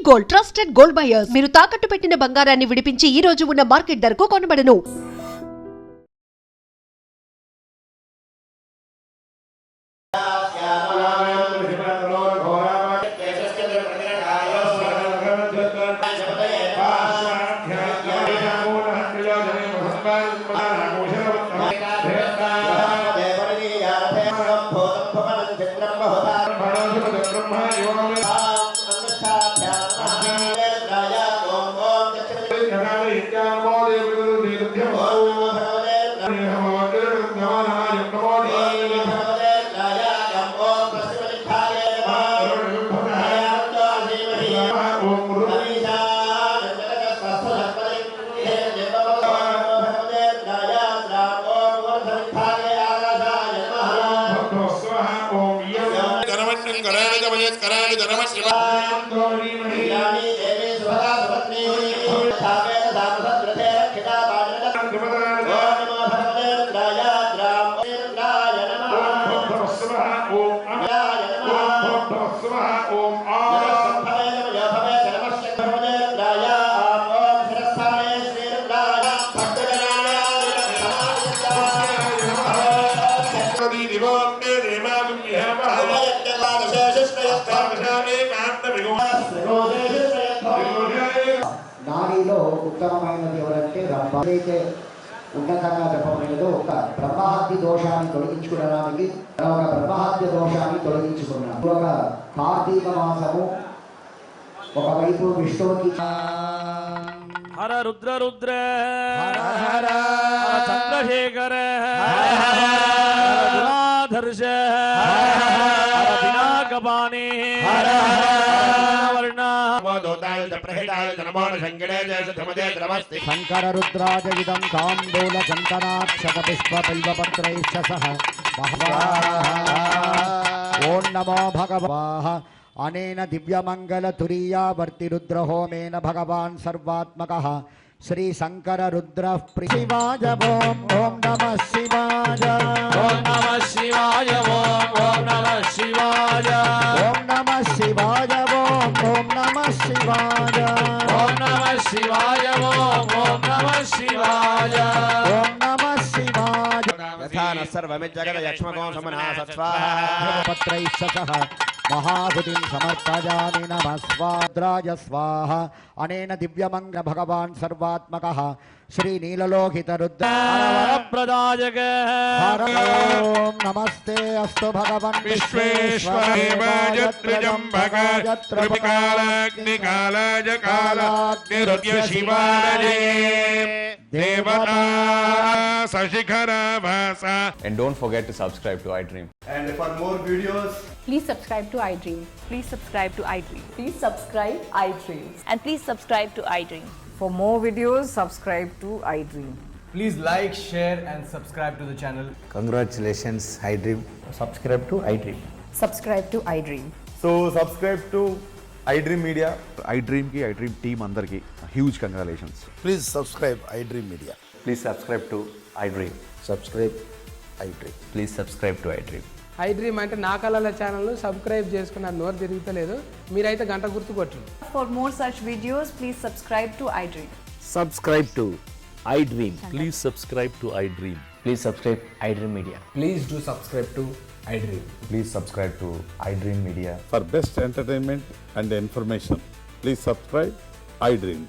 Gold, trusted gold buyers. మీరు తాకట్టు పెట్టిన బంగారాన్ని విడిపించి ఈ రోజు ఉన్న మార్కెట్ ధరకు కొనబడను. నాడిలో ఉత్తమమైనది ఎవరంటే రంభ. అయితే ఉన్నతంగా చెప్పమైనదో ఒక బ్రహ్మహత్య దోషాన్ని తొలగించుకోవడానికి ఒక బ్రహ్మహత్య దోషాన్ని తొలగించుకున్నాను. ఒక కార్తీక మాసము ఒకవైపు విష్ణువుకి హర రుద్ర రుద్ర హర చంద్రశేఖర దురాధర్ష పినాకపాణి శంకర రుద్రాజగిదం తాంబూల చందనాక్షత పుష్ప బిల్వపత్రైశ్చ సహ ఓం నమో భగవాః. అనేన దివ్యమంగళ తురీయావర్తి రుద్రహోమేన భగవాన్ సర్వాత్మకః శ్రీ శంకర రుద్ర శివాయ. ఓం నమః శివాయ. ఓం నమః శివాయ. ఓం నమః శివాయ. ఓం నమః శివాయ. ఓం నమః శివాయ. ఓం నమః శివాయ. ఓం నమః శివాయ. ఓం నమః శివాయ. యథాన సర్వమిజ్జగత యక్ష్మకో సమనాస స్వాహా. పత్రైశ్చ సహ మహాభుతిం సమర్పయామి. నమః స్వాద్రాయ స్వాహ. అనేన దివ్యమంగళ భగవాన్ సర్వాత్మకః శ్రీ నీలలోహిత రుద్ర ప్రదాయక ఓం నమస్తే అస్తు భగవన్ విశ్వేశ్వరేవాయ త్రిజంబకాయ త్రికాలాగ్నికాలాయ కాలాగ్నిరుద్య శివాయ దేవతా సశిఖరవాస. And don't forget to subscribe to iDream. And for more videos, Please subscribe to iDream. Please subscribe to iDream. Please subscribe iDream. And please subscribe to iDream. For more videos, subscribe to iDream. Please like, share and subscribe to the channel. congratulations, iDream. Subscribe to iDream. Subscribe to iDream. So subscribe to iDream Media. iDream team అందరికి huge congratulations. Please subscribe iDream Media. Please subscribe to iDream. Subscribe iDream. Please subscribe to iDream. iDream అంటే నా కళల channel subscribe చేసుకున్న నోరు తిరుగుతలేదు. మీరైతే గంట గుర్తు కొట్టండి. For more such videos, please subscribe to iDream. Subscribe to iDream. Please subscribe to iDream. Please subscribe iDream Media. Please do subscribe to iDream. Please subscribe to iDream Media. For best entertainment and information, please subscribe iDream.